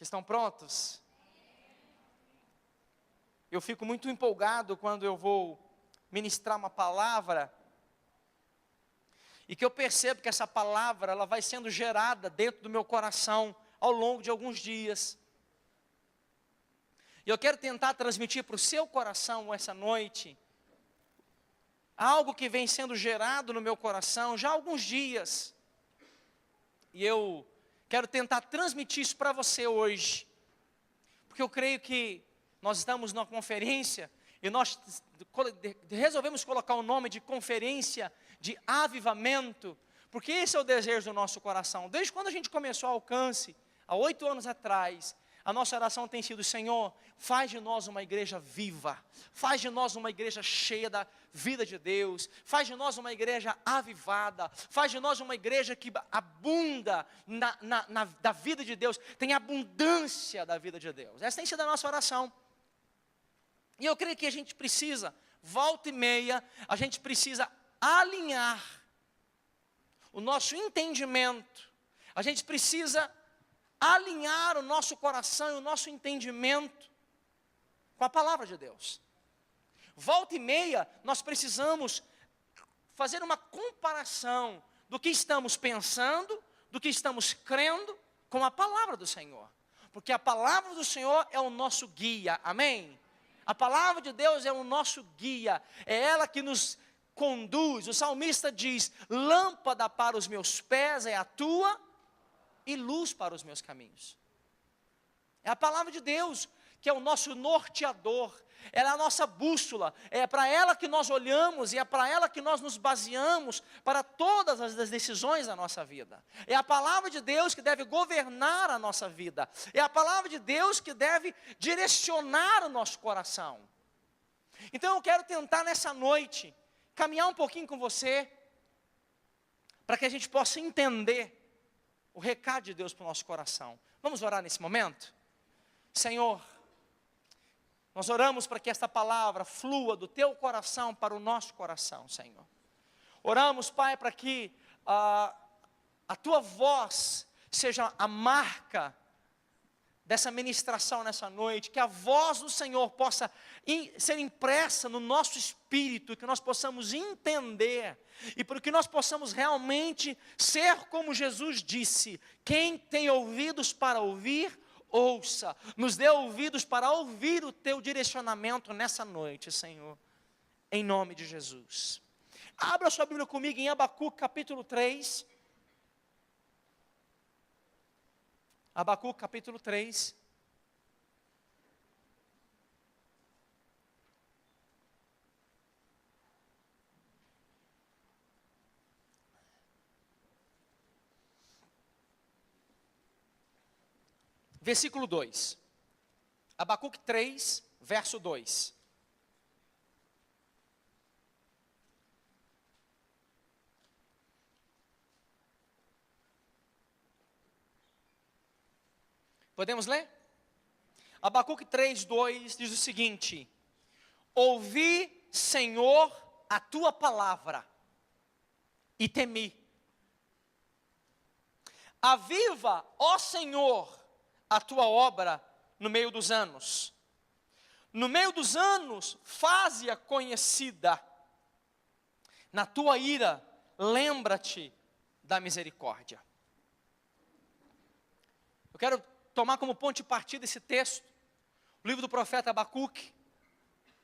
Vocês estão prontos? Eu fico muito empolgado quando eu vou ministrar uma palavra e que eu percebo que essa palavra ela vai sendo gerada dentro do meu coração ao longo de alguns dias. E eu quero tentar transmitir para o seu coração essa noite algo que vem sendo gerado no meu coração já há alguns dias. E eu quero tentar transmitir isso para você hoje. Porque eu creio que nós estamos numa conferência e nós resolvemos colocar o nome de conferência de avivamento, porque esse é o desejo do nosso coração. Desde quando a gente começou a Alcance, há 8 anos atrás, a nossa oração tem sido: Senhor, faz de nós uma igreja viva, faz de nós uma igreja cheia da vida de Deus, faz de nós uma igreja avivada, faz de nós uma igreja que abunda da vida de Deus, tem abundância da vida de Deus. Essa tem sido a nossa oração. E eu creio que a gente precisa, volta e meia, a gente precisa alinhar o nosso entendimento, a gente precisa alinhar o nosso coração e o nosso entendimento com a palavra de Deus. Volta e meia, nós precisamos fazer uma comparação do que estamos pensando, do que estamos crendo com a palavra do Senhor. Porque a palavra do Senhor é o nosso guia, amém? A palavra de Deus é o nosso guia, é ela que nos conduz. O salmista diz: lâmpada para os meus pés é a tua e luz para os meus caminhos. É a palavra de Deus que é o nosso norteador, ela é a nossa bússola, é para ela que nós olhamos e é para ela que nós nos baseamos para todas as decisões da nossa vida. É a palavra de Deus que deve governar a nossa vida, é a palavra de Deus que deve direcionar o nosso coração. Então eu quero tentar nessa noite caminhar um pouquinho com você, para que a gente possa entender o recado de Deus para o nosso coração. Vamos orar nesse momento? Senhor, nós oramos para que esta palavra flua do teu coração para o nosso coração, Senhor. Oramos, Pai, para que a tua voz seja a marca dessa ministração nessa noite, que a voz do Senhor possa ser impressa no nosso espírito, que nós possamos entender, e para que nós possamos realmente ser como Jesus disse: quem tem ouvidos para ouvir, ouça. Nos dê ouvidos para ouvir o teu direcionamento nessa noite, Senhor, em nome de Jesus. Abra sua Bíblia comigo em Abacuque capítulo 3. Abacuque capítulo 3. Versículo 2. Abacuque 3, verso 2. Podemos ler? Abacuque 3, 2 diz o seguinte: ouvi, Senhor, a tua palavra e temi. Aviva, ó Senhor, a tua obra no meio dos anos. No meio dos anos, faze-a conhecida. Na tua ira, lembra-te da misericórdia. Eu quero tomar como ponto de partida esse texto, o livro do profeta Abacuque.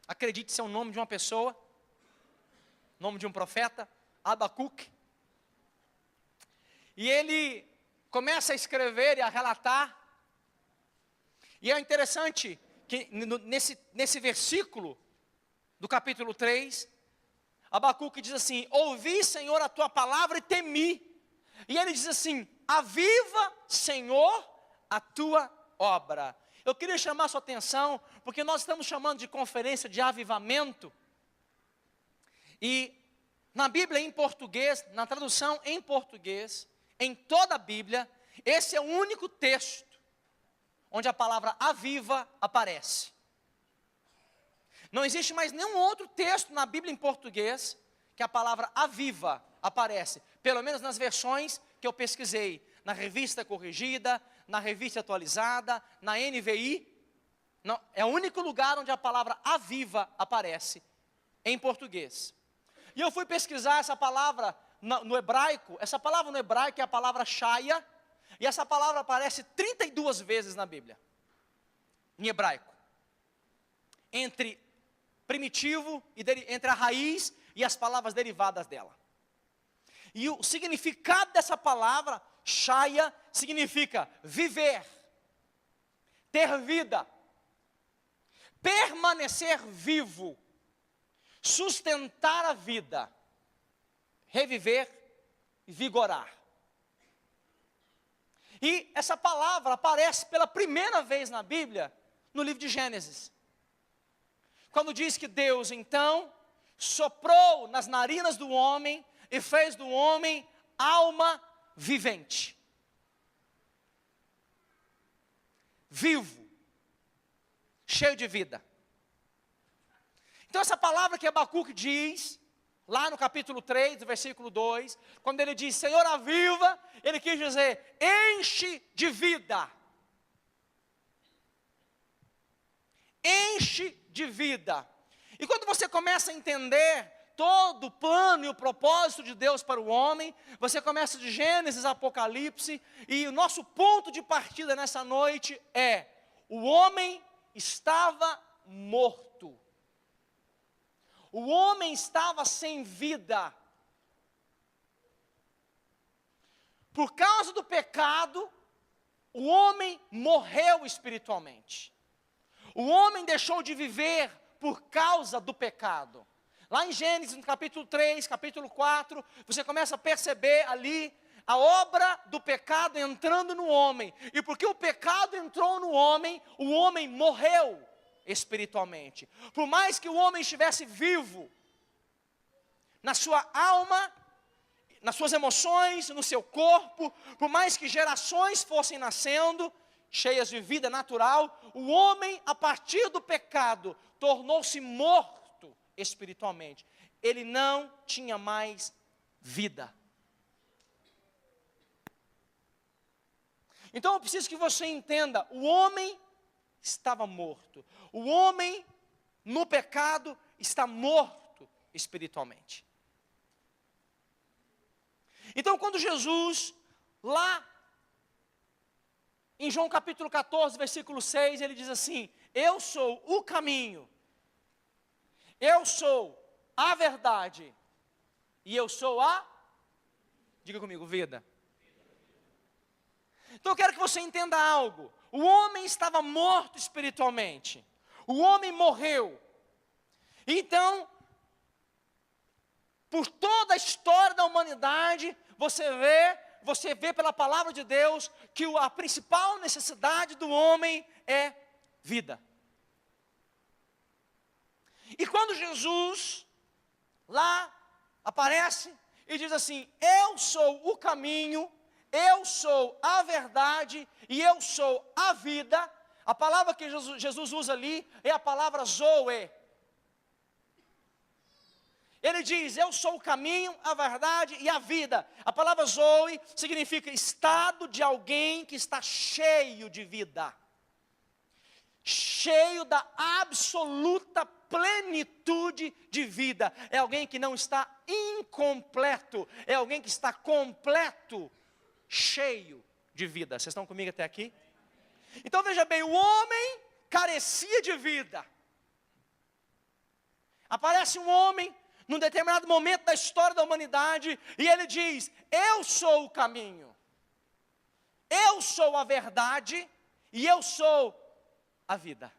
Acredite, ser o nome de uma pessoa, nome de um profeta, Abacuque. E ele começa a escrever e a relatar. E é interessante que nesse versículo do capítulo 3, Abacuque diz assim: ouvi, Senhor, a tua palavra e temi. E ele diz assim: aviva, Senhor, a tua obra. Eu queria chamar a sua atenção, porque nós estamos chamando de conferência de avivamento. E na Bíblia em português, na tradução em português, em toda a Bíblia, esse é o único texto onde a palavra aviva aparece. Não existe mais nenhum outro texto na Bíblia em português que a palavra aviva aparece, pelo menos nas versões que eu pesquisei, na Revista Corrigida, na Revista Atualizada, na NVI, não, é o único lugar onde a palavra aviva aparece em português. E eu fui pesquisar essa palavra no hebraico, essa palavra no hebraico é a palavra shaya, e essa palavra aparece 32 vezes na Bíblia, em hebraico, entre primitivo, entre a raiz e as palavras derivadas dela. E o significado dessa palavra, shaya, significa viver, ter vida, permanecer vivo, sustentar a vida, reviver e vigorar. E essa palavra aparece pela primeira vez na Bíblia, no livro de Gênesis. Quando diz que Deus, então, soprou nas narinas do homem e fez do homem alma vivente. Vivo, cheio de vida. Então essa palavra que Abacuque diz, lá no capítulo 3, do versículo 2, quando ele diz, Senhor, aviva, ele quis dizer, enche de vida. Enche de vida. E quando você começa a entender todo o plano e o propósito de Deus para o homem, você começa de Gênesis a Apocalipse, e o nosso ponto de partida nessa noite é, o homem estava morto. O homem estava sem vida. Por causa do pecado, o homem morreu espiritualmente. O homem deixou de viver por causa do pecado. Lá em Gênesis, no capítulo 3, capítulo 4, você começa a perceber ali a obra do pecado entrando no homem. E porque o pecado entrou no homem, o homem morreu espiritualmente. Por mais que o homem estivesse vivo, na sua alma, nas suas emoções, no seu corpo, por mais que gerações fossem nascendo, cheias de vida natural, o homem, a partir do pecado, tornou-se morto espiritualmente. Ele não tinha mais vida. Então eu preciso que você entenda, o homem estava morto. O homem no pecado está morto espiritualmente. Então quando Jesus, lá em João capítulo 14, versículo 6, ele diz assim, eu sou o caminho, eu sou a verdade, e eu sou diga comigo, vida. Então eu quero que você entenda algo, o homem estava morto espiritualmente, o homem morreu, então, por toda a história da humanidade, você vê pela palavra de Deus, que a principal necessidade do homem é vida. E quando Jesus, lá, aparece e diz assim, eu sou o caminho, eu sou a verdade e eu sou a vida, a palavra que Jesus usa ali é a palavra Zoe. Ele diz, eu sou o caminho, a verdade e a vida. A palavra Zoe significa estado de alguém que está cheio de vida. Cheio da absoluta plenitude de vida. É alguém que não está incompleto. É alguém que está completo, cheio de vida. Vocês estão comigo até aqui? Então veja bem, o homem carecia de vida. Aparece um homem num determinado momento da história da humanidade, e ele diz, eu sou o caminho, eu sou a verdade, e eu sou a vida.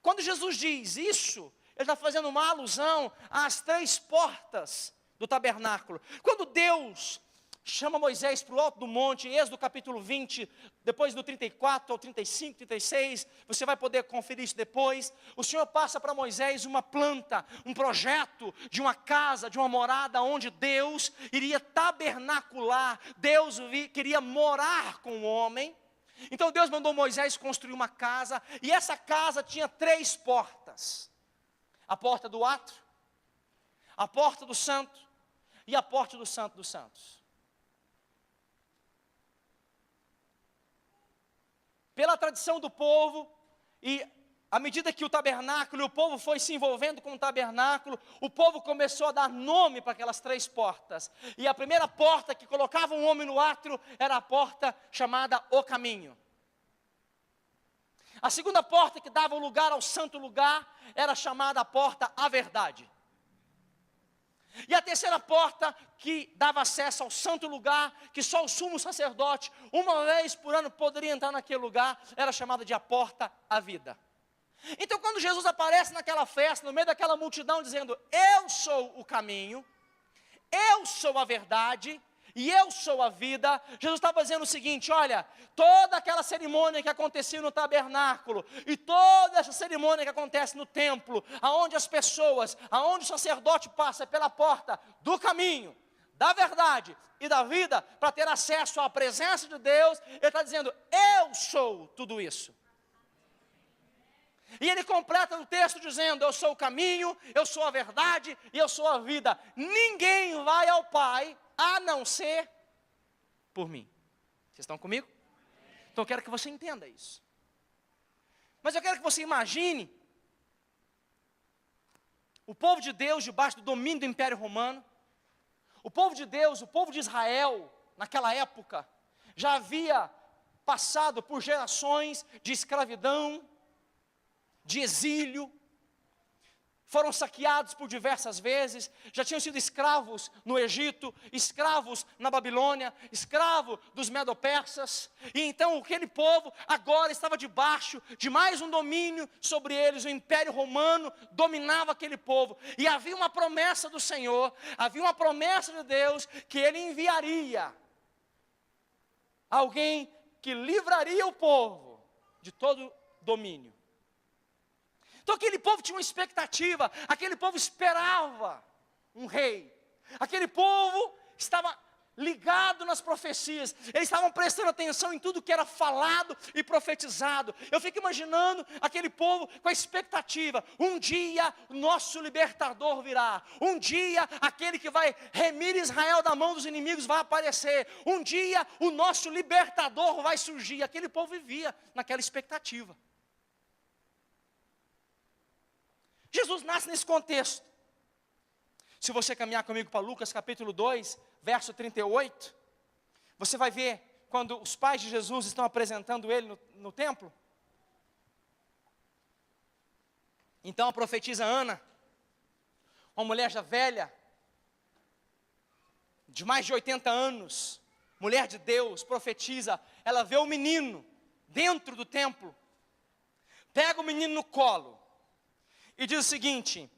Quando Jesus diz isso, ele está fazendo uma alusão às 3 portas do tabernáculo. Quando Deus chama Moisés para o alto do monte, em Êxodo capítulo 20, depois do 34 ao 35, 36, você vai poder conferir isso depois. O Senhor passa para Moisés uma planta, um projeto de uma casa, de uma morada, onde Deus iria tabernacular, Deus queria morar com o homem. Então Deus mandou Moisés construir uma casa, e essa casa tinha 3 portas. A porta do átrio, a porta do santo e a porta do santo dos santos. Pela tradição do povo, e à medida que o tabernáculo e o povo foi se envolvendo com o tabernáculo, o povo começou a dar nome para aquelas 3 portas. E a primeira porta que colocava um homem no átrio era a porta chamada O Caminho. A segunda porta que dava lugar ao santo lugar era chamada a porta A Verdade. E a terceira porta que dava acesso ao santo lugar, que só o sumo sacerdote, uma vez por ano, poderia entrar naquele lugar, era chamada de a porta à vida. Então quando Jesus aparece naquela festa, no meio daquela multidão, dizendo, eu sou o caminho, eu sou a verdade, e eu sou a vida, Jesus estava dizendo o seguinte, olha, toda aquela cerimônia que acontecia no tabernáculo, e toda essa cerimônia que acontece no templo, aonde as pessoas, aonde o sacerdote passa pela porta do caminho, da verdade e da vida, para ter acesso à presença de Deus, ele está dizendo, eu sou tudo isso. E ele completa o texto dizendo, eu sou o caminho, eu sou a verdade e eu sou a vida. Ninguém vai ao Pai a não ser por mim. Vocês estão comigo? Então eu quero que você entenda isso. Mas eu quero que você imagine o povo de Deus debaixo do domínio do Império Romano. O povo de Deus, o povo de Israel, naquela época, já havia passado por gerações de escravidão, de exílio, foram saqueados por diversas vezes, já tinham sido escravos no Egito, escravos na Babilônia, escravo dos Medo-Persas, e então aquele povo agora estava debaixo de mais um domínio sobre eles, o Império Romano dominava aquele povo, e havia uma promessa do Senhor, havia uma promessa de Deus, que Ele enviaria alguém que livraria o povo de todo domínio. Então aquele povo tinha uma expectativa, aquele povo esperava um rei, aquele povo estava ligado nas profecias, eles estavam prestando atenção em tudo que era falado e profetizado. Eu fico imaginando aquele povo com a expectativa, um dia o nosso libertador virá, um dia aquele que vai remir Israel da mão dos inimigos vai aparecer, um dia o nosso libertador vai surgir. Aquele povo vivia naquela expectativa. Jesus nasce nesse contexto. Se você caminhar comigo para Lucas capítulo 2, verso 38, você vai ver quando os pais de Jesus estão apresentando ele no templo. Então a profetisa Ana, uma mulher já velha, de mais de 80 anos, mulher de Deus, profetiza, ela vê o menino dentro do templo, pega o menino no colo, e diz o seguinte,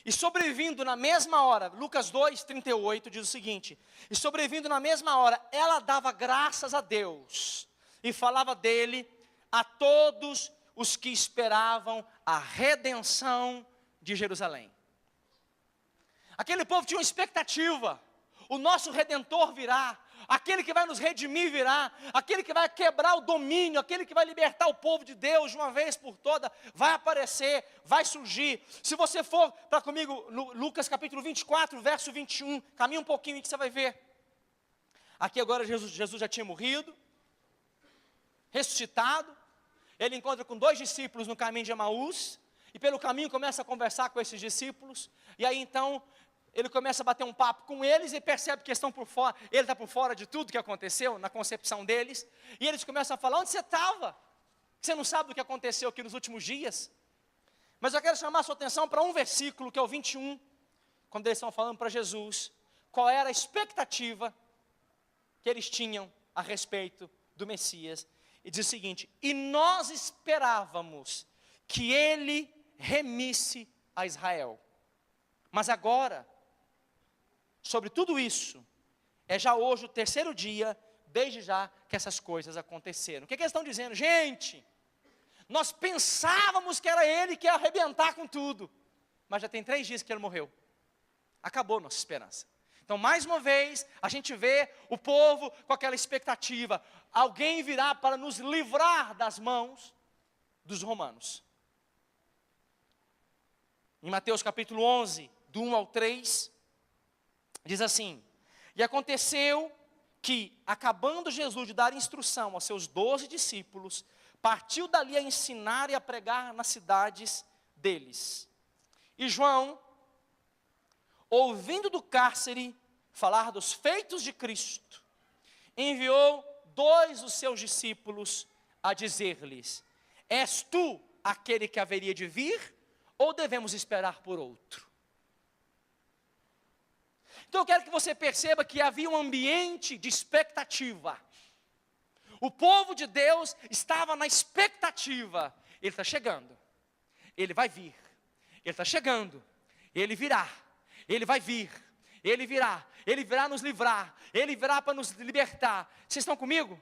e sobrevindo na mesma hora, Lucas 2, 38 diz o seguinte, e sobrevindo na mesma hora, ela dava graças a Deus, e falava dele a todos os que esperavam a redenção de Jerusalém. Aquele povo tinha uma expectativa, o nosso Redentor virá, aquele que vai nos redimir virá, aquele que vai quebrar o domínio, aquele que vai libertar o povo de Deus de uma vez por toda, vai aparecer, vai surgir. Se você for para comigo no Lucas capítulo 24, verso 21, caminha um pouquinho e que você vai ver. Aqui agora Jesus já tinha morrido, ressuscitado, ele encontra com 2 discípulos no caminho de Emaús, e pelo caminho começa a conversar com esses discípulos, e aí então ele começa a bater um papo com eles e percebe que estão por fora, ele está por fora de tudo que aconteceu, na concepção deles, e eles começam a falar, onde você estava? Você não sabe do que aconteceu aqui nos últimos dias? Mas eu quero chamar a sua atenção para um versículo, que é o 21, quando eles estão falando para Jesus, qual era a expectativa que eles tinham a respeito do Messias, e diz o seguinte, e nós esperávamos que ele remisse a Israel, mas agora, sobre tudo isso, é já hoje o 3º dia, desde já que essas coisas aconteceram. O que eles estão dizendo? Gente, nós pensávamos que era ele que ia arrebentar com tudo, mas já tem 3 dias que ele morreu. Acabou nossa esperança. Então, mais uma vez, a gente vê o povo com aquela expectativa, alguém virá para nos livrar das mãos dos romanos. Em Mateus capítulo 11, do 1 ao 3, diz assim: e aconteceu que, acabando Jesus de dar instrução aos seus 12 discípulos, partiu dali a ensinar e a pregar nas cidades deles. E João, ouvindo do cárcere falar dos feitos de Cristo, enviou 2 dos seus discípulos a dizer-lhes: és tu aquele que haveria de vir, ou devemos esperar por outro? Então eu quero que você perceba que havia um ambiente de expectativa. O povo de Deus estava na expectativa. Ele está chegando, ele vai vir, ele está chegando, ele virá, ele vai vir, ele virá nos livrar, ele virá para nos libertar. Vocês estão comigo?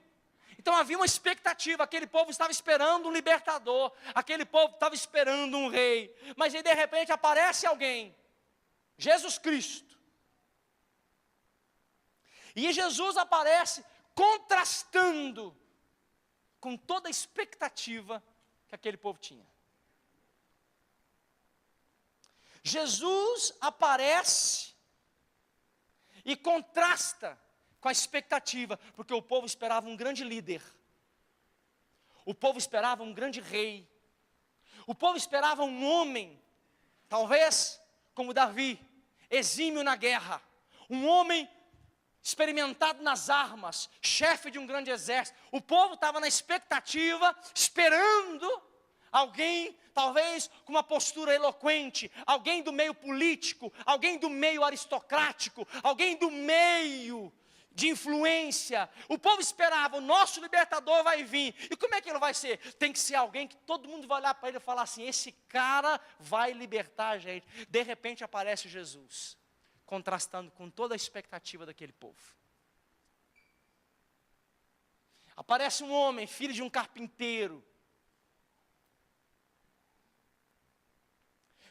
Então havia uma expectativa, aquele povo estava esperando um libertador, aquele povo estava esperando um rei, mas aí de repente aparece alguém, Jesus Cristo. E Jesus aparece contrastando com toda a expectativa que aquele povo tinha. Jesus aparece e contrasta com a expectativa, porque o povo esperava um grande líder, o povo esperava um grande rei, o povo esperava um homem, talvez como Davi, exímio na guerra, um homem experimentado nas armas, chefe de um grande exército. O povo estava na expectativa, esperando alguém, talvez com uma postura eloquente, alguém do meio político, alguém do meio aristocrático, alguém do meio de influência. O povo esperava, o nosso libertador vai vir. E como é que ele vai ser? Tem que ser alguém que todo mundo vai olhar para ele e falar assim: esse cara vai libertar a gente. De repente aparece Jesus, contrastando com toda a expectativa daquele povo. Aparece um homem, filho de um carpinteiro,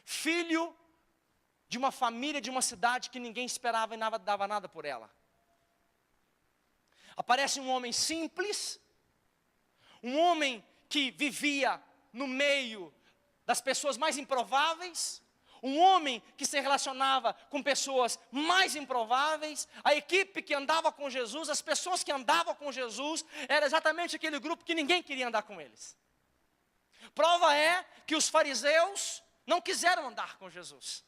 filho de uma família, de uma cidade que ninguém esperava e nada dava nada por ela. Aparece um homem simples, um homem que vivia no meio das pessoas mais improváveis, um homem que se relacionava com pessoas mais improváveis. A equipe que andava com Jesus, as pessoas que andavam com Jesus, era exatamente aquele grupo que ninguém queria andar com eles. Prova é que os fariseus não quiseram andar com Jesus.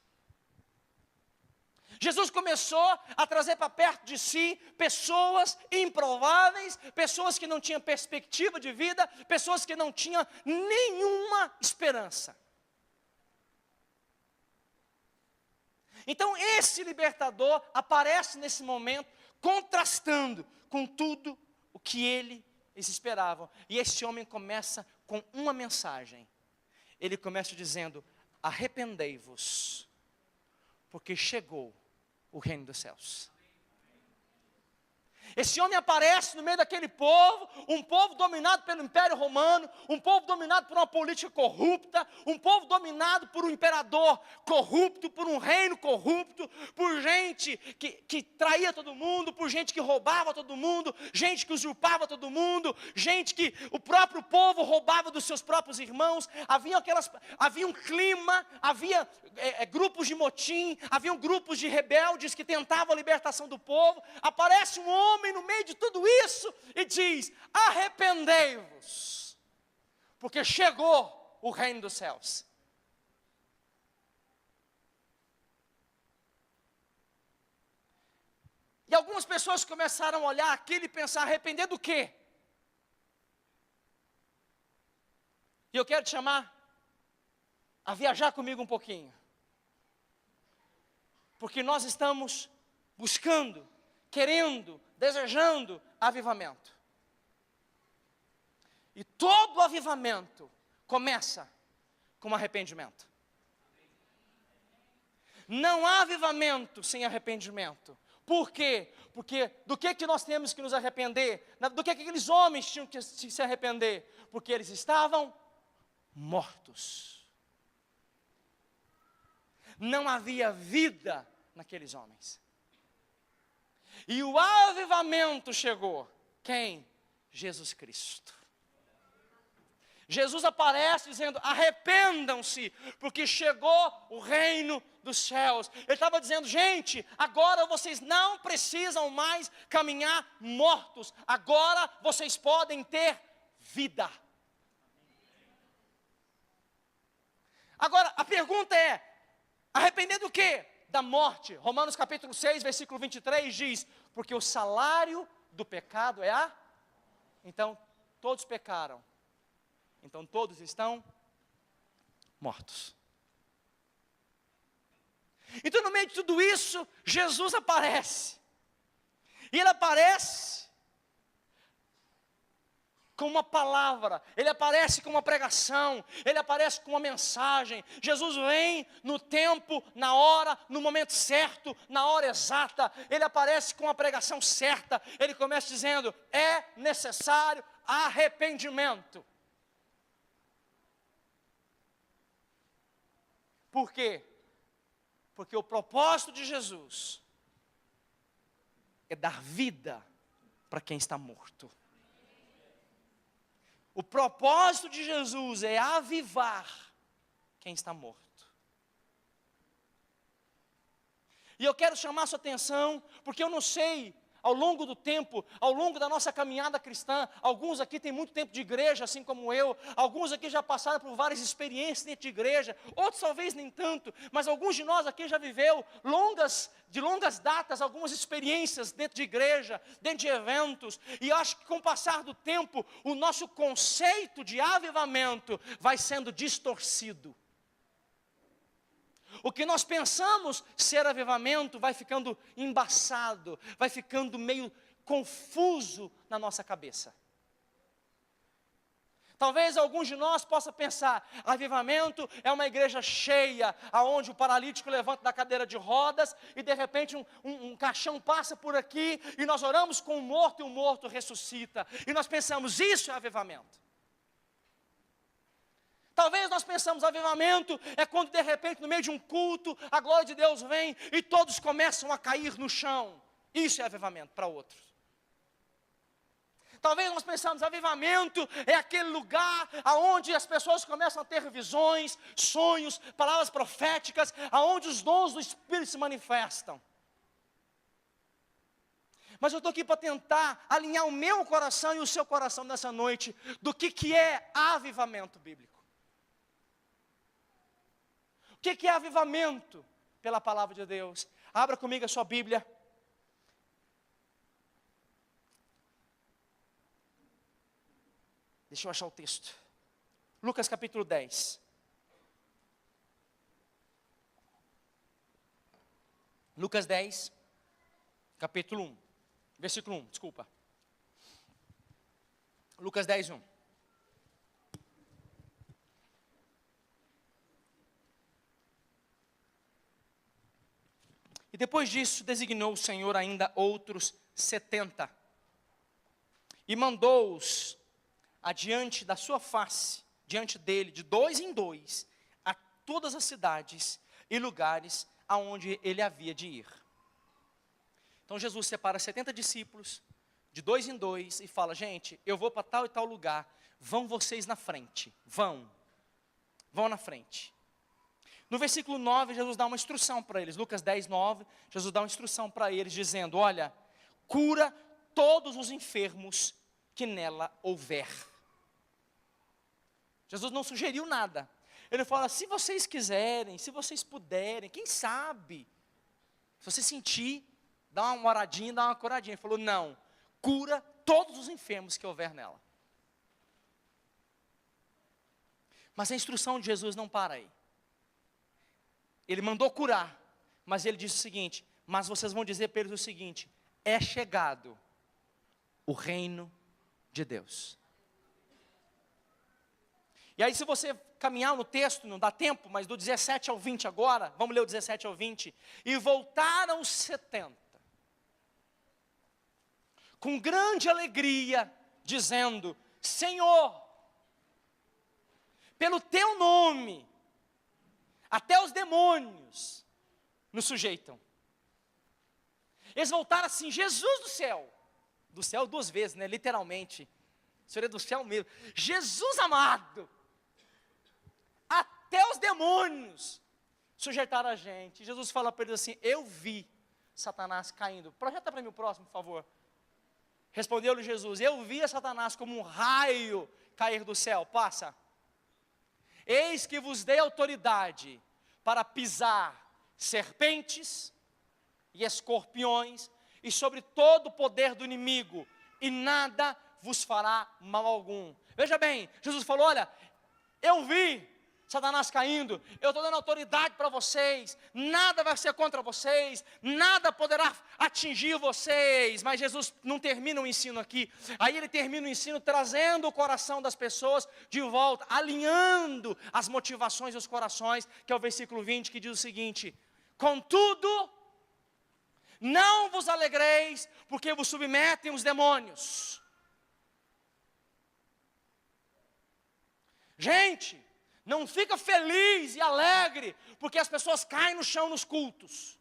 Jesus começou a trazer para perto de si pessoas improváveis, pessoas que não tinham perspectiva de vida, pessoas que não tinham nenhuma esperança. Então esse libertador aparece nesse momento, contrastando com tudo o que eles esperavam. E esse homem começa com uma mensagem. Ele começa dizendo: arrependei-vos, porque chegou o reino dos céus. Esse homem aparece no meio daquele povo, um povo dominado pelo Império Romano, um povo dominado por uma política corrupta, um povo dominado por um imperador corrupto, por um reino corrupto, por gente que traía todo mundo, por gente que roubava todo mundo, gente que usurpava todo mundo, gente que o próprio povo roubava dos seus próprios irmãos. Havia um clima, havia grupos de motim, haviam grupos de rebeldes que tentavam a libertação do povo. Aparece um homem no meio de tudo isso e diz: arrependei-vos, porque chegou o reino dos céus. E algumas pessoas começaram a olhar aquilo e pensar: arrepender do quê? E eu quero te chamar a viajar comigo um pouquinho, porque nós estamos buscando, querendo, desejando avivamento. E todo avivamento começa com arrependimento. Não há avivamento sem arrependimento. Por quê? Porque do que nós temos que nos arrepender? Do que aqueles homens tinham que se arrepender? Porque eles estavam mortos. Não havia vida naqueles homens. E o avivamento chegou. Quem? Jesus Cristo. Jesus aparece dizendo: arrependam-se, porque chegou o reino dos céus. Ele estava dizendo: gente, agora vocês não precisam mais caminhar mortos, agora vocês podem ter vida. Agora, a pergunta é: arrepender do quê? Da morte. Romanos capítulo 6, versículo 23 diz: porque o salário do pecado é a... Então, todos pecaram. Então, todos estão mortos. Então, no meio de tudo isso, Jesus aparece. E Ele aparece com uma palavra, Ele aparece com uma pregação, Ele aparece com uma mensagem. Jesus vem no tempo, na hora, no momento certo, na hora exata. Ele aparece com a pregação certa. Ele começa dizendo: é necessário arrependimento. Por quê? Porque o propósito de Jesus é dar vida para quem está morto. O propósito de Jesus é avivar quem está morto. E eu quero chamar a sua atenção, porque eu não sei, ao longo do tempo, ao longo da nossa caminhada cristã, alguns aqui têm muito tempo de igreja, assim como eu, alguns aqui já passaram por várias experiências dentro de igreja, outros talvez nem tanto, mas alguns de nós aqui já viveu de longas datas, algumas experiências dentro de igreja, dentro de eventos, e eu acho que com o passar do tempo, o nosso conceito de avivamento vai sendo distorcido. O que nós pensamos ser avivamento vai ficando embaçado, vai ficando meio confuso na nossa cabeça. Talvez alguns de nós possam pensar: avivamento é uma igreja cheia, aonde o paralítico levanta da cadeira de rodas, e de repente um caixão passa por aqui, e nós oramos com o morto, e o morto ressuscita, e nós pensamos: isso é avivamento. Talvez nós pensamos: avivamento é quando de repente no meio de um culto, a glória de Deus vem, e todos começam a cair no chão. Isso é avivamento para outros. Talvez nós pensamos: avivamento é aquele lugar aonde as pessoas começam a ter visões, sonhos, palavras proféticas, aonde os dons do Espírito se manifestam. Mas eu estou aqui para tentar alinhar o meu coração e o seu coração nessa noite, do que é avivamento bíblico. O que é avivamento pela palavra de Deus? Abra comigo a sua Bíblia. Deixa eu achar o texto. Lucas capítulo 10. Lucas 10, capítulo 1. Versículo 1, desculpa. Lucas 10, 1. E depois disso designou o Senhor ainda outros 70. E mandou-os adiante da sua face, diante dele, de dois em dois, a todas as cidades e lugares aonde ele havia de ir. Então Jesus separa 70 discípulos, de dois em dois, e fala: gente, eu vou para tal e tal lugar, vão vocês na frente, vão na frente. No versículo 9, Jesus dá uma instrução para eles. Lucas 10, 9, Jesus dá uma instrução para eles, dizendo: olha, cura todos os enfermos que nela houver. Jesus não sugeriu nada. Ele fala: se vocês quiserem, se vocês puderem, quem sabe, se você sentir, dá uma oradinha, dá uma curadinha. Ele falou: não, cura todos os enfermos que houver nela. Mas a instrução de Jesus não para aí. Ele mandou curar, mas ele disse o seguinte: mas vocês vão dizer para eles o seguinte: é chegado o reino de Deus. E aí, se você caminhar no texto, não dá tempo, mas do 17 ao 20 agora, vamos ler o 17 ao 20. E voltaram os 70, com grande alegria, dizendo: Senhor, pelo teu nome, até os demônios nos sujeitam. Eles voltaram assim: Jesus do céu duas vezes, né, literalmente. Senhor é do céu mesmo. Jesus amado, até os demônios sujeitaram a gente. Jesus fala para eles assim: eu vi Satanás caindo. Projeta para mim o próximo, por favor. Respondeu-lhe Jesus: eu vi a Satanás como um raio cair do céu. Passa. Eis que vos dei autoridade para pisar serpentes e escorpiões e sobre todo o poder do inimigo, e nada vos fará mal algum. Veja bem, Jesus falou: olha, eu vi Satanás caindo, eu estou dando autoridade para vocês, nada vai ser contra vocês, nada poderá atingir vocês. Mas Jesus não termina o ensino aqui, aí ele termina o ensino trazendo o coração das pessoas de volta, alinhando as motivações dos corações, que é o versículo 20, que diz o seguinte: contudo, não vos alegreis, porque vos submetem os demônios. Gente, não fica feliz e alegre porque as pessoas caem no chão nos cultos.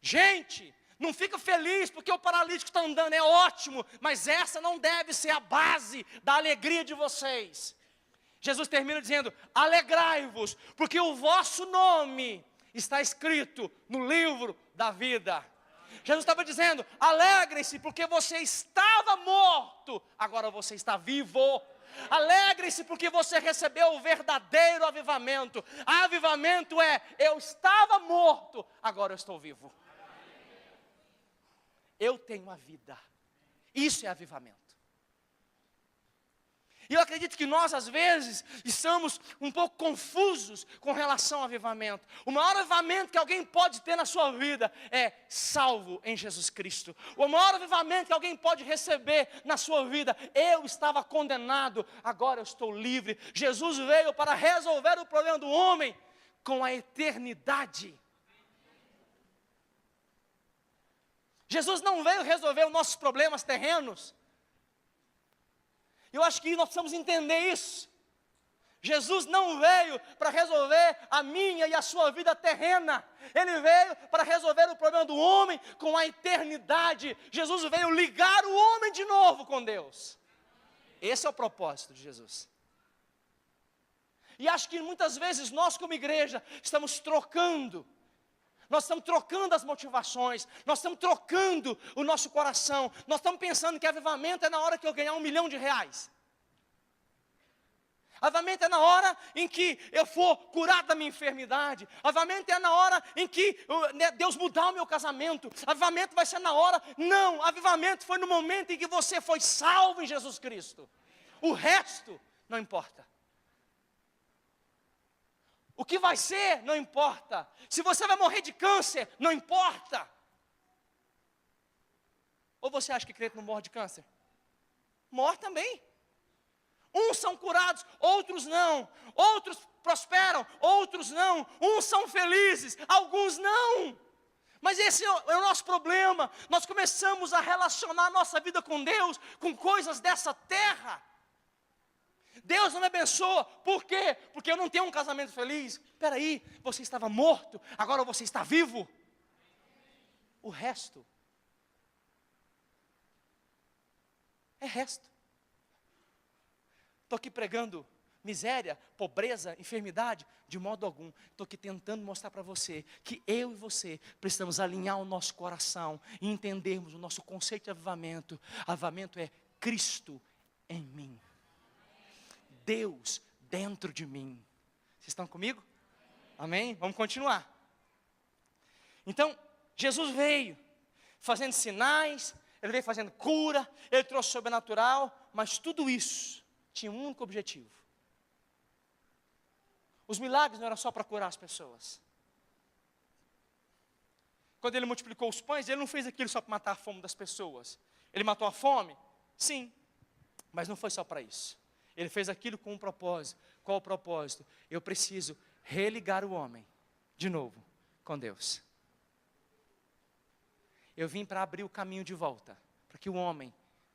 Gente, não fica feliz porque o paralítico está andando, é ótimo, mas essa não deve ser a base da alegria de vocês. Jesus termina dizendo: alegrai-vos, porque o vosso nome está escrito no livro da vida. Jesus estava dizendo: alegrem-se, porque você estava morto, agora você está vivo. Alegre-se porque você recebeu o verdadeiro avivamento. Avivamento é: eu estava morto, agora eu estou vivo. Eu tenho a vida. Isso é avivamento. E eu acredito que nós, às vezes, estamos um pouco confusos com relação ao avivamento. O maior avivamento que alguém pode ter na sua vida é salvo em Jesus Cristo. O maior avivamento que alguém pode receber na sua vida: eu estava condenado, agora eu estou livre. Jesus veio para resolver o problema do homem com a eternidade. Jesus não veio resolver os nossos problemas terrenos. Eu acho que nós precisamos entender isso. Jesus não veio para resolver a minha e a sua vida terrena. Ele veio para resolver o problema do homem com a eternidade. Jesus veio ligar o homem de novo com Deus. Esse é o propósito de Jesus. E acho que muitas vezes nós, como igreja, estamos trocando. Nós estamos trocando as motivações, nós estamos trocando o nosso coração, nós estamos pensando que avivamento é na hora que eu ganhar R$1 milhão. Avivamento é na hora em que eu for curado da minha enfermidade. Avivamento é na hora em que Deus mudar o meu casamento. Avivamento vai ser na hora. Não, avivamento foi no momento em que você foi salvo em Jesus Cristo. O resto não importa. O que vai ser, não importa. Se você vai morrer de câncer, não importa. Ou você acha que crente não morre de câncer? Morre também. Uns são curados, outros não. Outros prosperam, outros não. Uns são felizes, alguns não. Mas esse é o nosso problema. Nós começamos a relacionar a nossa vida com Deus com coisas dessa terra. Deus não me abençoa, por quê? Porque eu não tenho um casamento feliz. Espera aí, você estava morto, agora você está vivo. O resto é resto. Estou aqui pregando miséria, pobreza, enfermidade, de modo algum. Estou aqui tentando mostrar para você que eu e você precisamos alinhar o nosso coração e entendermos o nosso conceito de avivamento. Avivamento é Cristo em mim. Deus dentro de mim. Vocês estão comigo? Amém? Vamos continuar. Então, Jesus veio fazendo sinais, Ele veio fazendo cura, Ele trouxe sobrenatural, mas tudo isso tinha um único objetivo. Os milagres não eram só para curar as pessoas. Quando Ele multiplicou os pães, Ele não fez aquilo só para matar a fome das pessoas. Ele matou a fome? Sim, mas não foi só para isso. Ele fez aquilo com um propósito. Qual o propósito? Eu preciso religar o homem, de novo, com Deus. Eu vim para abrir o caminho de volta, para que o homem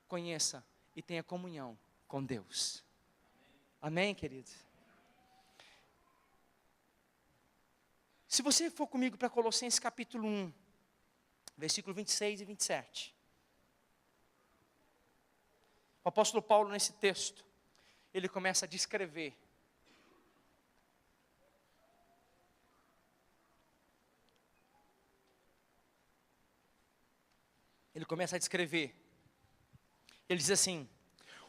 conheça e tenha comunhão com Deus. Amém, queridos? Se você for comigo para Colossenses capítulo 1, versículo 26 e 27. O apóstolo Paulo, nesse texto, ele começa a descrever ele diz assim: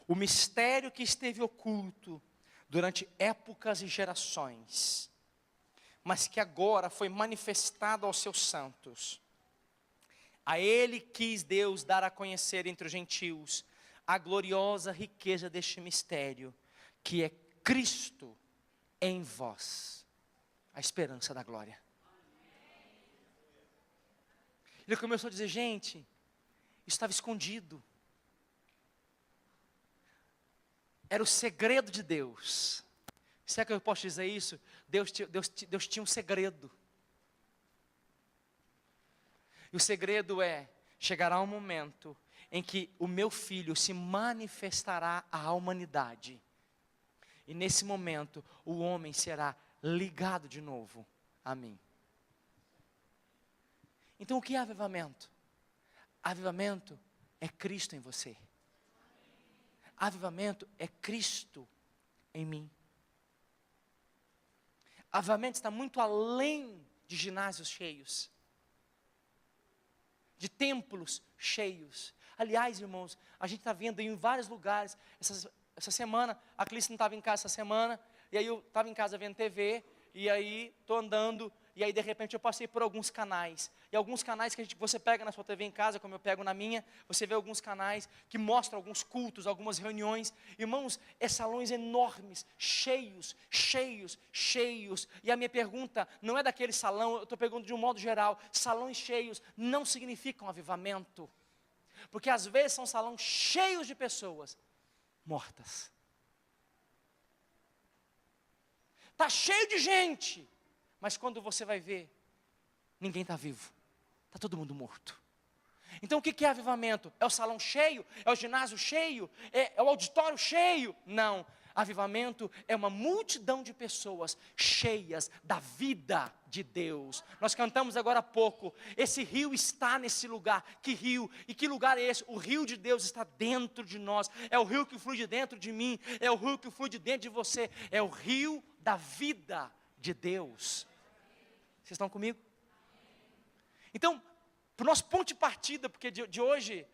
o mistério que esteve oculto durante épocas e gerações, mas que agora foi manifestado aos seus santos. A ele quis Deus dar a conhecer entre os gentios a gloriosa riqueza deste mistério, que é Cristo em vós, a esperança da glória. Ele começou a dizer: gente, isso estava escondido. Era o segredo de Deus. Será que eu posso dizer isso? Deus tinha um segredo. E o segredo é: chegará um momento em que o meu filho se manifestará à humanidade. E nesse momento, o homem será ligado de novo a mim. Então, o que é avivamento? Avivamento é Cristo em você. Avivamento é Cristo em mim. Avivamento está muito além de ginásios cheios, de templos cheios. Aliás, irmãos, a gente está vendo em vários lugares. Essa semana, a Clícia não estava em casa essa semana, e aí eu estava em casa vendo TV, e aí estou andando, e aí de repente eu passei por alguns canais. E alguns canais que você pega na sua TV em casa, como eu pego na minha, você vê alguns canais que mostram alguns cultos, algumas reuniões. Irmãos, salões enormes, cheios, cheios, cheios. E a minha pergunta não é daquele salão, eu estou perguntando de um modo geral. Salões cheios não significam avivamento. Porque às vezes são salões cheios de pessoas mortas. Está cheio de gente, mas quando você vai ver, ninguém está vivo, está todo mundo morto. Então o que é avivamento? É o salão cheio? É o ginásio cheio? É o auditório cheio? Não, avivamento é uma multidão de pessoas cheias da vida de Deus. Nós cantamos agora há pouco, esse rio está nesse lugar. Que rio? E que lugar é esse? O rio de Deus está dentro de nós. É o rio que flui de dentro de mim, é o rio que flui de dentro de você. É o rio da vida de Deus. Vocês estão comigo? Então, para o nosso ponto de partida, porque de hoje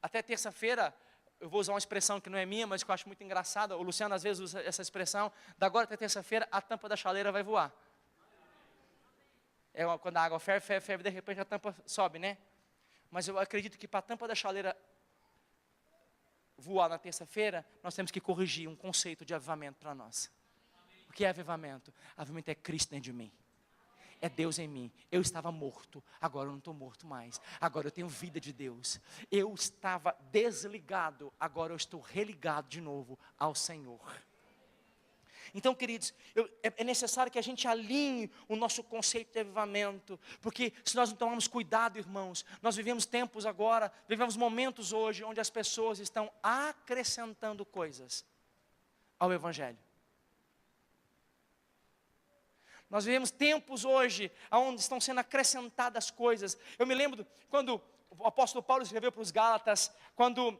até terça-feira, eu vou usar uma expressão que não é minha, mas que eu acho muito engraçada. O Luciano às vezes usa essa expressão: da agora até terça-feira, a tampa da chaleira vai voar. Quando a água ferve, ferve, ferve, de repente a tampa sobe, né? Mas eu acredito que para a tampa da chaleira voar na terça-feira, nós temos que corrigir um conceito de avivamento para nós. O que é avivamento? Avivamento é Cristo dentro de mim. É Deus em mim. Eu estava morto, agora eu não estou morto mais. Agora eu tenho vida de Deus. Eu estava desligado, agora eu estou religado de novo ao Senhor. Então, queridos, é necessário que a gente alinhe o nosso conceito de avivamento, porque se nós não tomarmos cuidado, irmãos, nós vivemos tempos agora, vivemos momentos hoje, onde as pessoas estão acrescentando coisas ao Evangelho. Nós vivemos tempos hoje, onde estão sendo acrescentadas coisas. Eu me lembro quando o apóstolo Paulo escreveu para os Gálatas, quando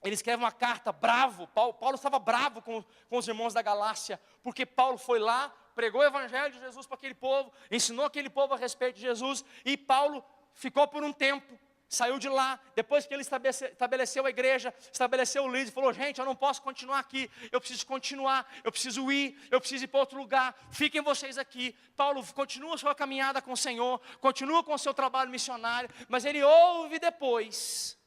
ele escreve uma carta bravo. Paulo estava bravo com os irmãos da Galácia, porque Paulo foi lá, pregou o Evangelho de Jesus para aquele povo, ensinou aquele povo a respeito de Jesus, e Paulo ficou por um tempo, saiu de lá, depois que ele estabeleceu a igreja, estabeleceu o líder, falou: gente, eu não posso continuar aqui, eu preciso continuar, eu preciso ir para outro lugar, fiquem vocês aqui. Paulo continua sua caminhada com o Senhor, continua com o seu trabalho missionário, mas ele ouve depois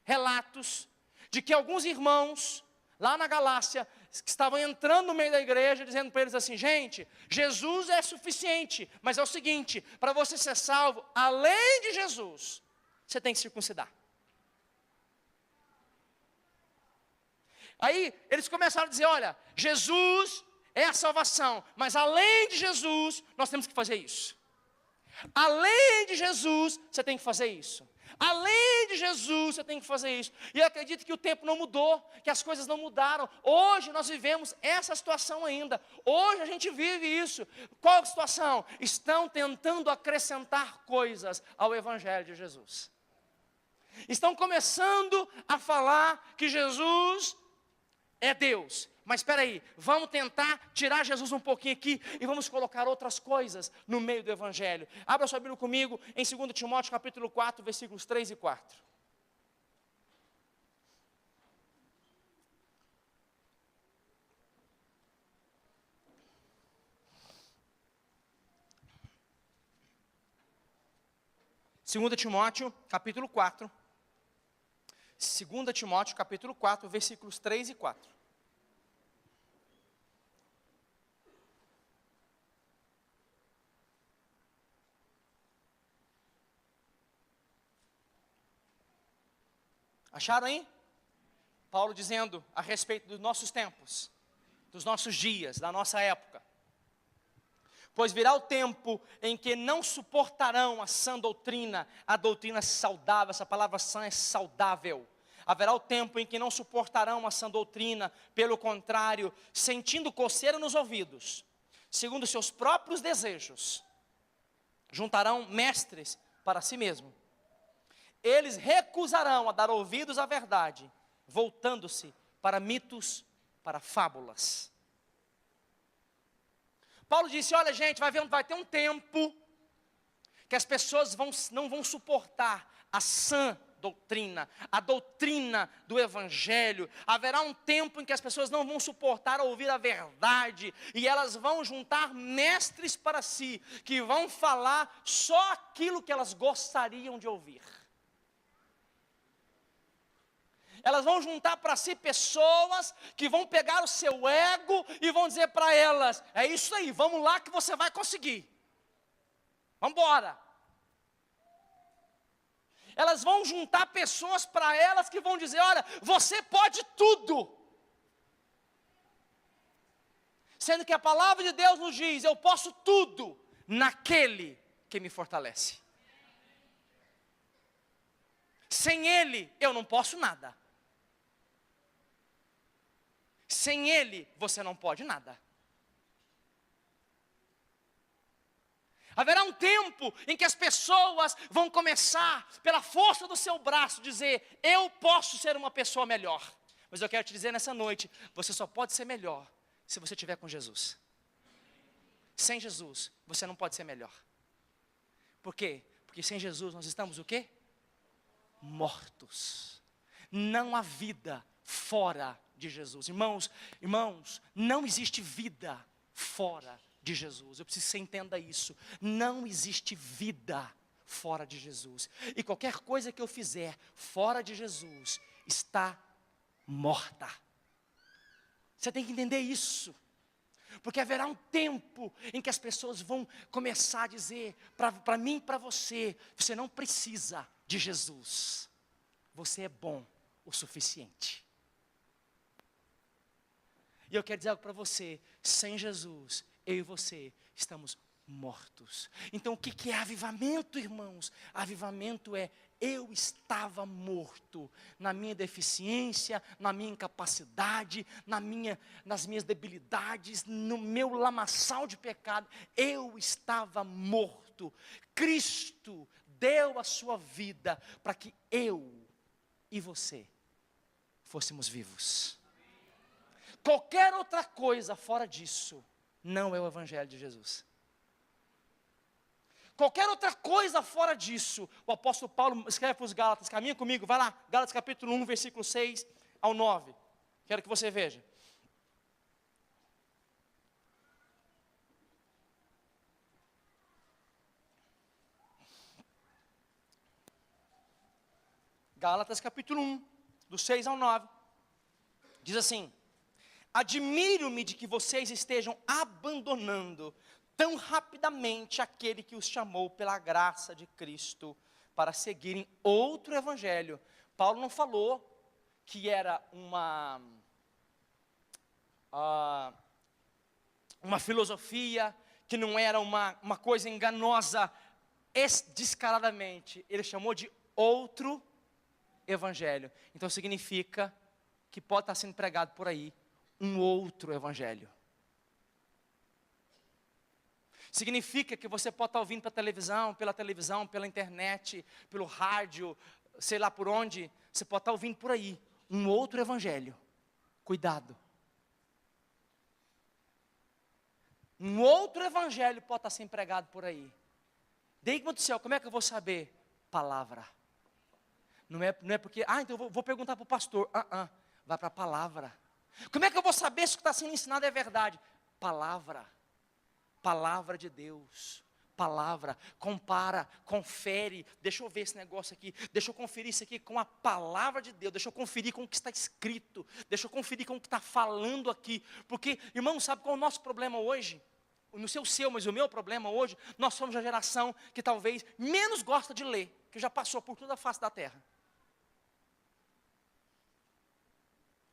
relatos de que alguns irmãos lá na Galácia que estavam entrando no meio da igreja, dizendo para eles assim: gente, Jesus é suficiente, mas é o seguinte, para você ser salvo, além de Jesus, você tem que circuncidar. Aí eles começaram a dizer: olha, Jesus é a salvação, mas além de Jesus, nós temos que fazer isso. Além de Jesus, você tem que fazer isso. Além de Jesus, você tem que fazer isso. E eu acredito que o tempo não mudou, que as coisas não mudaram. Hoje nós vivemos essa situação ainda. Hoje a gente vive isso. Qual a situação? Estão tentando acrescentar coisas ao Evangelho de Jesus. Estão começando a falar que Jesus é Deus. Mas espera aí, vamos tentar tirar Jesus um pouquinho aqui e vamos colocar outras coisas no meio do Evangelho. Abra sua Bíblia comigo em 2 Timóteo capítulo 4, versículos 3 e 4. Segunda Timóteo, capítulo 4. 2 Timóteo, capítulo 4, versículos 3 e 4. Acharam aí? Paulo dizendo a respeito dos nossos tempos, dos nossos dias, da nossa época. Pois virá o tempo em que não suportarão a sã doutrina, a doutrina saudável, essa palavra sã é saudável. Haverá o tempo em que não suportarão a sã doutrina, pelo contrário, sentindo coceira nos ouvidos, segundo seus próprios desejos, juntarão mestres para si mesmo. Eles recusarão a dar ouvidos à verdade, voltando-se para mitos, para fábulas. Paulo disse, olha gente, vai ter um tempo que as pessoas não vão suportar a sã doutrina, a doutrina do Evangelho. Haverá um tempo em que as pessoas não vão suportar ouvir a verdade, e elas vão juntar mestres para si, que vão falar só aquilo que elas gostariam de ouvir. Elas vão juntar para si pessoas que vão pegar o seu ego e vão dizer para elas, é isso aí, vamos lá que você vai conseguir. Vamos embora. Elas vão juntar pessoas para elas que vão dizer, olha, você pode tudo. Sendo que a palavra de Deus nos diz, eu posso tudo naquele que me fortalece. Sem Ele, eu não posso nada. Sem Ele, você não pode nada. Haverá um tempo em que as pessoas vão começar, pela força do seu braço, dizer, eu posso ser uma pessoa melhor. Mas eu quero te dizer nessa noite, você só pode ser melhor se você estiver com Jesus. Sem Jesus, você não pode ser melhor. Por quê? Porque sem Jesus nós estamos o quê? Mortos. Não há vida fora de Jesus. Irmãos, não existe vida fora de Jesus. Eu preciso que você entenda isso. Não existe vida fora de Jesus. E qualquer coisa que eu fizer fora de Jesus está morta. Você tem que entender isso. Porque haverá um tempo em que as pessoas vão começar a dizer para mim e para você, você não precisa de Jesus. Você é bom o suficiente. E eu quero dizer algo para você, sem Jesus, eu e você estamos mortos. Então o que é avivamento, irmãos? Avivamento é, eu estava morto na minha deficiência, na minha incapacidade, nas minhas debilidades, no meu lamaçal de pecado, eu estava morto. Cristo deu a sua vida para que eu e você fôssemos vivos. Qualquer outra coisa fora disso não é o Evangelho de Jesus. Qualquer outra coisa fora disso, o apóstolo Paulo escreve para os Gálatas, caminha comigo, vai lá, Gálatas capítulo 1, versículo 6 ao 9. Quero que você veja. Gálatas capítulo 1, do 6 ao 9, diz assim, admiro-me de que vocês estejam abandonando tão rapidamente aquele que os chamou pela graça de Cristo para seguirem outro evangelho. Paulo não falou que era uma filosofia, que não era uma coisa enganosa descaradamente. Ele chamou de outro evangelho. Então significa que pode estar sendo pregado por aí um outro evangelho. Significa que você pode estar ouvindo pela televisão, pela internet, pelo rádio, sei lá por onde, você pode estar ouvindo por aí um outro evangelho. Cuidado. Um outro evangelho pode estar sendo pregado por aí. Deus do céu, como é que eu vou saber? Palavra. Não é porque, então eu vou perguntar para o pastor. Vai para a palavra. Como é que eu vou saber se o que está sendo ensinado é verdade? Palavra. Palavra de Deus. Palavra. Compara, confere. Deixa eu ver esse negócio aqui. Deixa eu conferir isso aqui com a palavra de Deus. Deixa eu conferir com o que está escrito. Deixa eu conferir com o que está falando aqui. Porque, irmão, sabe qual é o nosso problema hoje? Não sei o seu, mas o meu problema hoje, nós somos a geração que talvez menos gosta de ler, que já passou por toda a face da terra.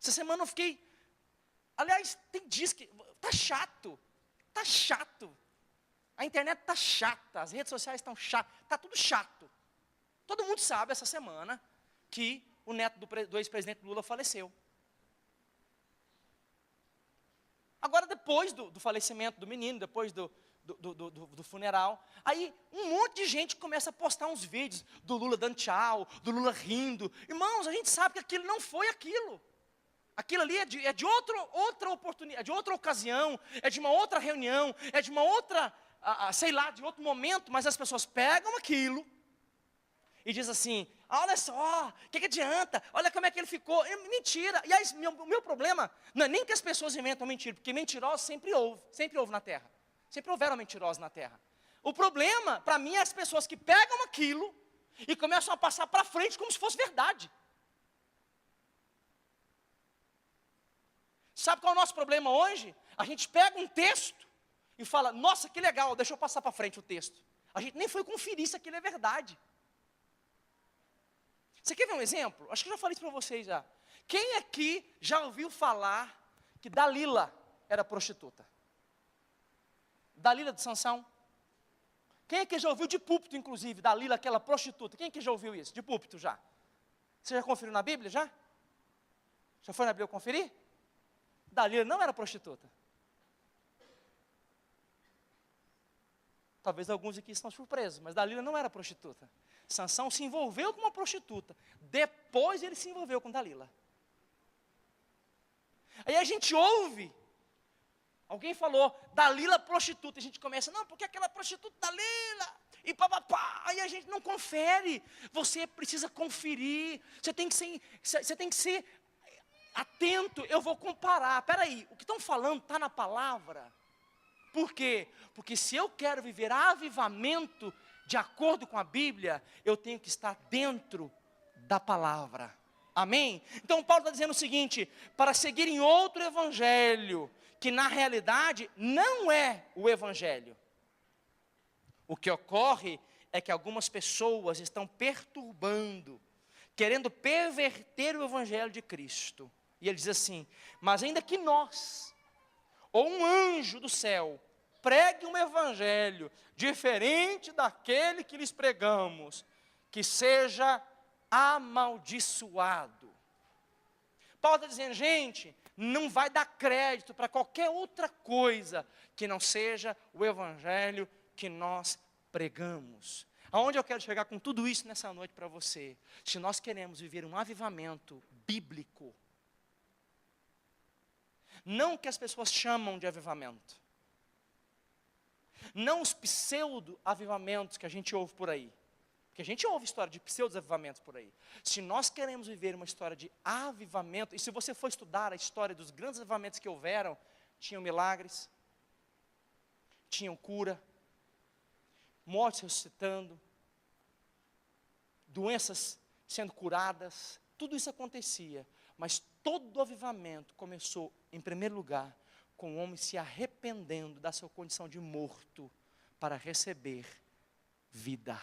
Essa semana eu fiquei, aliás, tem dias que, está chato, a internet está chata, as redes sociais estão chatas, está tudo chato. Todo mundo sabe essa semana que o neto do ex-presidente Lula faleceu. Agora, depois do falecimento do menino, depois do funeral, aí um monte de gente começa a postar uns vídeos do Lula dando tchau, do Lula rindo. Irmãos, a gente sabe que aquilo não foi aquilo. Aquilo ali é de outra oportunidade, é de outra ocasião, é de uma outra reunião, é de uma outra, sei lá, de outro momento, mas as pessoas pegam aquilo e dizem assim, olha só, o que adianta, olha como é que ele ficou, mentira. E aí, o meu problema não é nem que as pessoas inventam mentira, porque mentirosos sempre houve na terra, sempre houveram mentirosos na terra. O problema, para mim, é as pessoas que pegam aquilo e começam a passar para frente como se fosse verdade. Sabe qual é o nosso problema hoje? A gente pega um texto e fala, nossa, que legal, deixa eu passar para frente o texto. A gente nem foi conferir se aquilo é verdade. Você quer ver um exemplo? Acho que eu já falei isso para vocês já. Quem aqui já ouviu falar que Dalila era prostituta? Dalila de Sansão? Quem aqui já ouviu de púlpito, inclusive, Dalila, aquela prostituta? Quem aqui já ouviu isso? De púlpito já? Você já conferiu na Bíblia, já? Já foi na Bíblia conferir? Dalila não era prostituta. Talvez alguns aqui estão surpresos, mas Dalila não era prostituta. Sansão se envolveu com uma prostituta. Depois ele se envolveu com Dalila. Aí a gente ouve. Alguém falou, Dalila prostituta. A gente começa, não, porque aquela prostituta Dalila. E papapá. Aí a gente não confere. Você precisa conferir. Você tem que ser atento. Eu vou comparar. Peraí, o que estão falando está na palavra. Por quê? Porque se eu quero viver avivamento de acordo com a Bíblia, eu tenho que estar dentro da palavra. Amém? Então Paulo está dizendo o seguinte, para seguir em outro evangelho, que na realidade não é o evangelho. O que ocorre é que algumas pessoas estão perturbando, querendo perverter o evangelho de Cristo. E ele diz assim, mas ainda que nós, ou um anjo do céu, pregue um evangelho diferente daquele que lhes pregamos, que seja amaldiçoado. Paulo está dizendo, gente, não vai dar crédito para qualquer outra coisa que não seja o evangelho que nós pregamos. Aonde eu quero chegar com tudo isso nessa noite para você? Se nós queremos viver um avivamento bíblico, não que as pessoas chamam de avivamento, não os pseudo-avivamentos que a gente ouve por aí, porque a gente ouve história de pseudo-avivamentos por aí. Se nós queremos viver uma história de avivamento, e se você for estudar a história dos grandes avivamentos que houveram, tinham milagres, tinham cura, mortes ressuscitando, doenças sendo curadas, tudo isso acontecia, mas todo o avivamento começou, em primeiro lugar, com o homem se arrependendo da sua condição de morto para receber vida.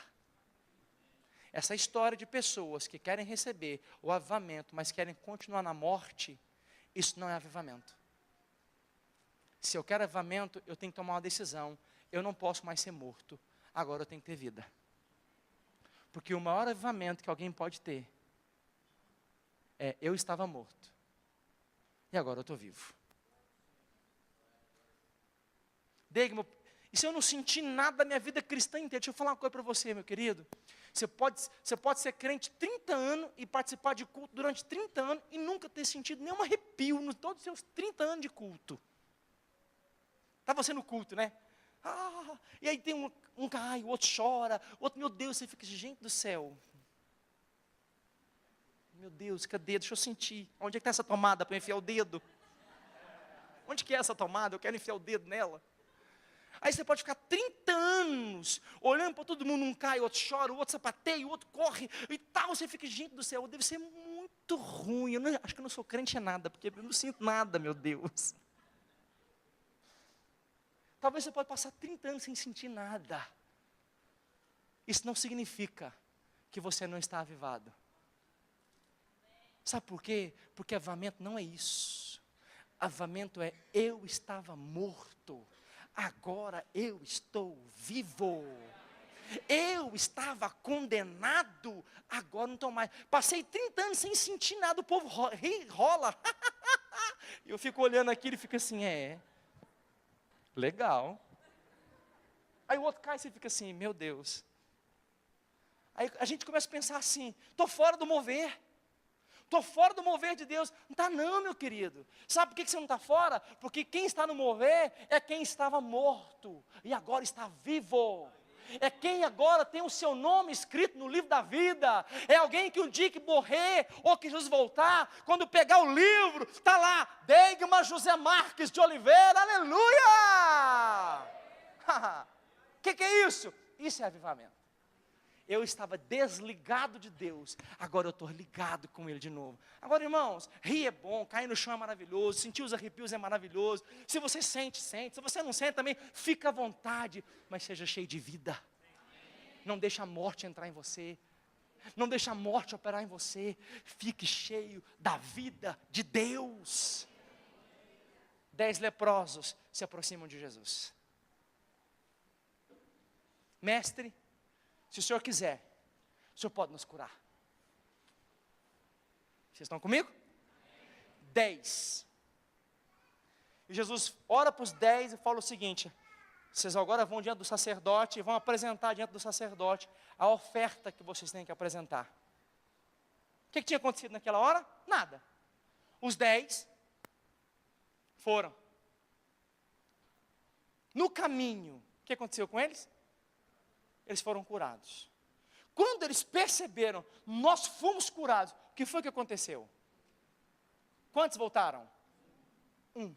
Essa história de pessoas que querem receber o avivamento, mas querem continuar na morte, isso não é avivamento. Se eu quero avivamento, eu tenho que tomar uma decisão. Eu não posso mais ser morto, agora eu tenho que ter vida. Porque o maior avivamento que alguém pode ter é, eu estava morto, e agora eu estou vivo. Degmo, E se eu não sentir nada da minha vida cristã inteira, deixa eu falar uma coisa para você, meu querido. Você pode ser crente 30 anos e participar de culto durante 30 anos e nunca ter sentido nenhum arrepio nos todos os seus 30 anos de culto. Está você no culto, né? E aí tem um cai, o outro chora, o outro, meu Deus, você fica, gente do céu. Meu Deus, cadê? Deixa eu sentir. Onde é que está essa tomada para eu enfiar o dedo? Onde que é essa tomada? Eu quero enfiar o dedo nela. Aí você pode ficar 30 anos olhando para todo mundo, um cai, o outro chora, o outro sapateia, o outro corre e tal. Você fica, gente do céu, deve ser muito ruim. Acho que eu não sou crente em nada, porque eu não sinto nada, meu Deus. Talvez você pode passar 30 anos sem sentir nada. Isso não significa que você não está avivado. Sabe por quê? Porque avivamento não é isso. Avivamento é, eu estava morto, agora eu estou vivo. Eu estava condenado, agora não estou mais. Passei 30 anos sem sentir nada, o povo rola. Eu fico olhando aquilo e fico assim, legal. Aí o outro cai e você fica assim, meu Deus. Aí a gente começa a pensar assim, estou fora do mover. Estou fora do mover de Deus. Não está não, meu querido. Sabe por que você não está fora? Porque quem está no mover é quem estava morto e agora está vivo. É quem agora tem o seu nome escrito no livro da vida. É alguém que um dia que morrer ou que Jesus voltar, quando pegar o livro, está lá, Degma José Marques de Oliveira, aleluia! O que é isso? Isso é avivamento. Eu estava desligado de Deus, agora eu estou ligado com Ele de novo. Agora, irmãos, rir é bom, cair no chão é maravilhoso, sentir os arrepios é maravilhoso. Se você sente, sente. Se você não sente também, fica à vontade, mas seja cheio de vida. Não deixe a morte entrar em você. Não deixe a morte operar em você. Fique cheio da vida de Deus. 10 leprosos se aproximam de Jesus. Mestre, se o Senhor quiser, o Senhor pode nos curar. Vocês estão comigo? 10. E Jesus ora para os 10 e fala o seguinte: vocês agora vão diante do sacerdote e vão apresentar diante do sacerdote a oferta que vocês têm que apresentar. O que tinha acontecido naquela hora? Nada. Os 10 foram. No caminho, o que aconteceu com eles? Eles foram curados. Quando eles perceberam, nós fomos curados, o que foi que aconteceu? Quantos voltaram? 1.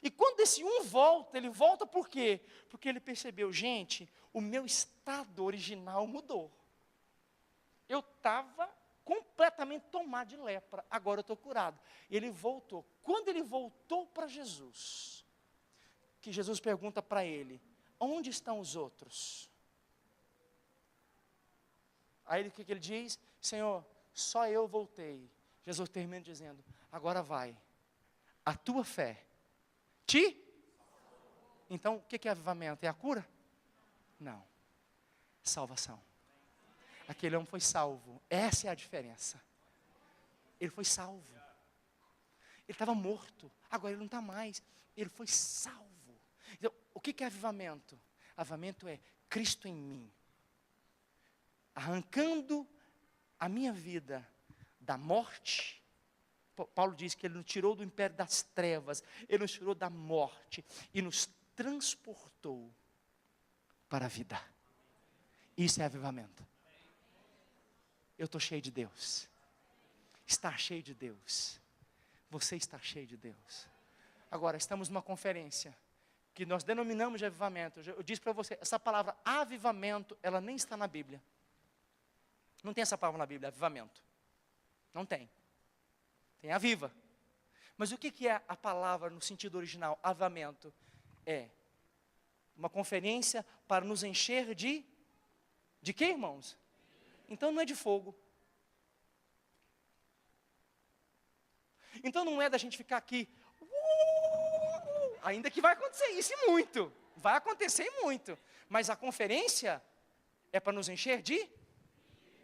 E quando esse 1 volta, ele volta por quê? Porque ele percebeu, gente, o meu estado original mudou. Eu estava completamente tomado de lepra, agora eu estou curado. E ele voltou. Quando ele voltou para Jesus, que Jesus pergunta para ele, onde estão os outros? Aí o que ele diz? Senhor, só eu voltei. Jesus termina dizendo, agora vai, a tua fé Então, o que é avivamento? É a cura? Não, salvação. Aquele homem foi salvo, essa é a diferença. Ele foi salvo. Ele estava morto, agora ele não está mais, ele foi salvo. Então, o que é avivamento? Avivamento é Cristo em mim, arrancando a minha vida da morte. Paulo diz que Ele nos tirou do império das trevas, Ele nos tirou da morte e nos transportou para a vida. Isso é avivamento. Eu estou cheio de Deus. Está cheio de Deus. Você está cheio de Deus. Agora, estamos numa conferência que nós denominamos de avivamento. Eu disse para você, essa palavra avivamento, ela nem está na Bíblia. Não tem essa palavra na Bíblia, avivamento. Não tem. Tem aviva. Mas o que é a palavra no sentido original? Avivamento é uma conferência para nos encher de quê, irmãos? Então não é de fogo. Então não é da gente ficar aqui, ainda que vai acontecer isso e muito. Vai acontecer muito. Mas a conferência é para nos encher de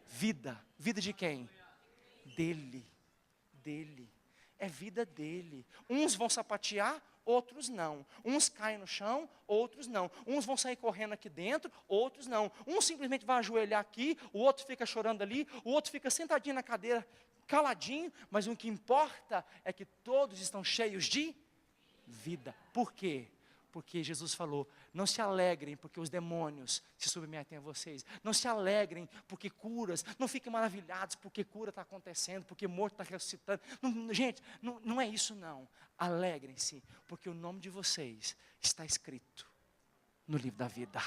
vida. Vida de quem? Dele. é vida dele. Uns vão sapatear, outros não. Uns caem no chão, outros não. Uns vão sair correndo aqui dentro, outros não. Um simplesmente vai ajoelhar aqui, o outro fica chorando ali, o outro fica sentadinho na cadeira, caladinho, mas o que importa é que todos estão cheios de vida. Por quê? Porque Jesus falou, não se alegrem porque os demônios se submetem a vocês. Não se alegrem porque curas. Não fiquem maravilhados porque cura está acontecendo, porque morto está ressuscitando. Gente, não é isso não. Alegrem-se porque o nome de vocês está escrito no livro da vida.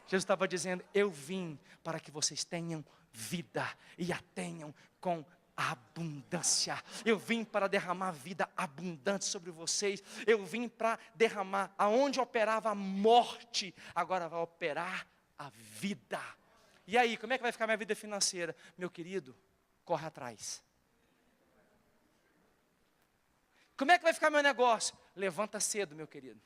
Jesus estava dizendo, eu vim para que vocês tenham vida e a tenham com abundância. Eu vim para derramar vida abundante sobre vocês. Eu vim para derramar, aonde operava a morte, agora vai operar a vida. E aí, como é que vai ficar minha vida financeira? Meu querido, corre atrás. Como é que vai ficar meu negócio? Levanta cedo, meu querido.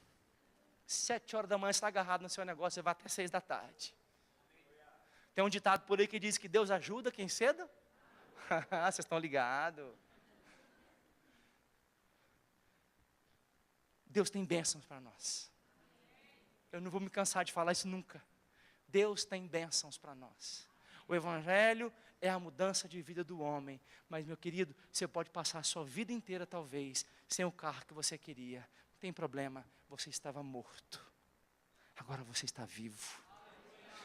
7 horas da manhã você está agarrado no seu negócio, você vai até 6 da tarde. Tem um ditado por aí que diz que Deus ajuda quem cedo? Vocês estão ligados? Deus tem bênçãos para nós. Eu não vou me cansar de falar isso nunca. Deus tem bênçãos para nós. O Evangelho é a mudança de vida do homem. Mas, meu querido, você pode passar a sua vida inteira, talvez, sem o carro que você queria. Não tem problema, você estava morto. Agora você está vivo.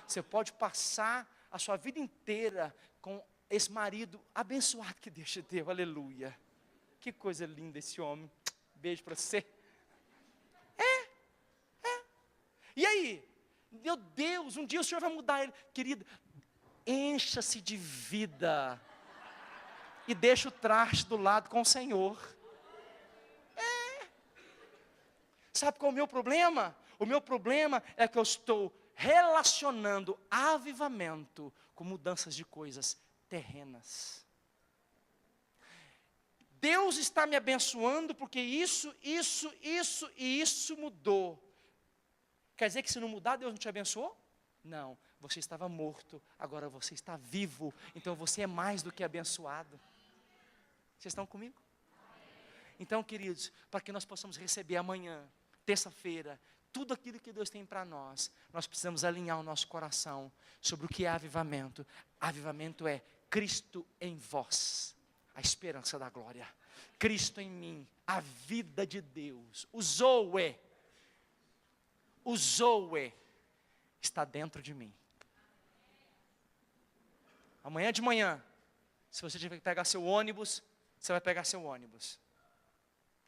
Você pode passar a sua vida inteira com esse marido abençoado que Deus te deu, aleluia. Que coisa linda esse homem. Beijo para você. E aí? Meu Deus, um dia o Senhor vai mudar ele. Querida, encha-se de vida. E deixa o traste do lado com o Senhor. Sabe qual é o meu problema? O meu problema é que eu estou relacionando avivamento com mudanças de coisas terrenas. Deus está me abençoando porque isso e isso mudou. Quer dizer que se não mudar, Deus não te abençoou? Não, você estava morto, agora você está vivo, então você é mais do que abençoado. Vocês estão comigo? Então, queridos, para que nós possamos receber amanhã, terça-feira, tudo aquilo que Deus tem para nós, nós precisamos alinhar o nosso coração sobre o que é avivamento. Avivamento é Cristo em vós, a esperança da glória. Cristo em mim, a vida de Deus. O Zoe está dentro de mim. Amanhã de manhã, se você tiver que pegar seu ônibus, você vai pegar seu ônibus.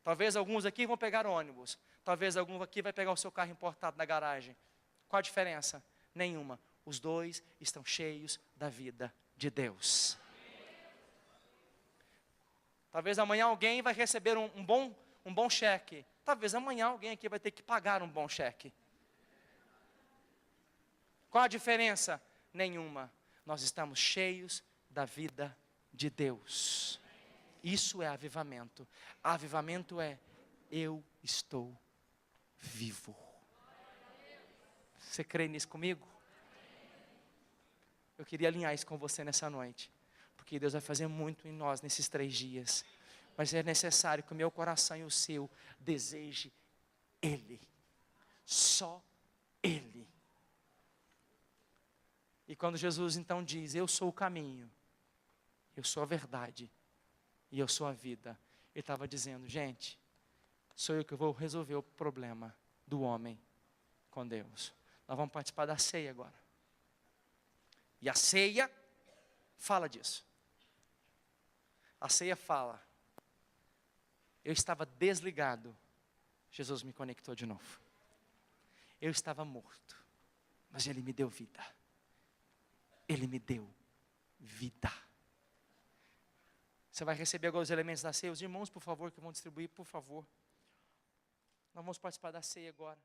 Talvez alguns aqui vão pegar ônibus. Talvez algum aqui vai pegar o seu carro importado na garagem. Qual a diferença? Nenhuma. Os dois estão cheios da vida de Deus. Talvez amanhã alguém vai receber um bom cheque. Talvez amanhã alguém aqui vai ter que pagar um bom cheque. Qual a diferença? Nenhuma. Nós estamos cheios da vida de Deus. Isso é avivamento. Avivamento é eu estou vivo. Você crê nisso comigo? Eu queria alinhar isso com você nessa noite, porque Deus vai fazer muito em nós nesses 3 dias, mas é necessário que o meu coração e o seu deseje Ele, só Ele. E quando Jesus então diz, eu sou o caminho, eu sou a verdade, e eu sou a vida, Ele estava dizendo, gente, sou eu que vou resolver o problema do homem com Deus. Nós vamos participar da ceia agora. E a ceia fala disso. A ceia fala, eu estava desligado, Jesus me conectou de novo. Eu estava morto, mas Ele me deu vida. Ele me deu vida. Você vai receber agora os elementos da ceia. Os irmãos, por favor, que vão distribuir, por favor. Nós vamos participar da ceia agora.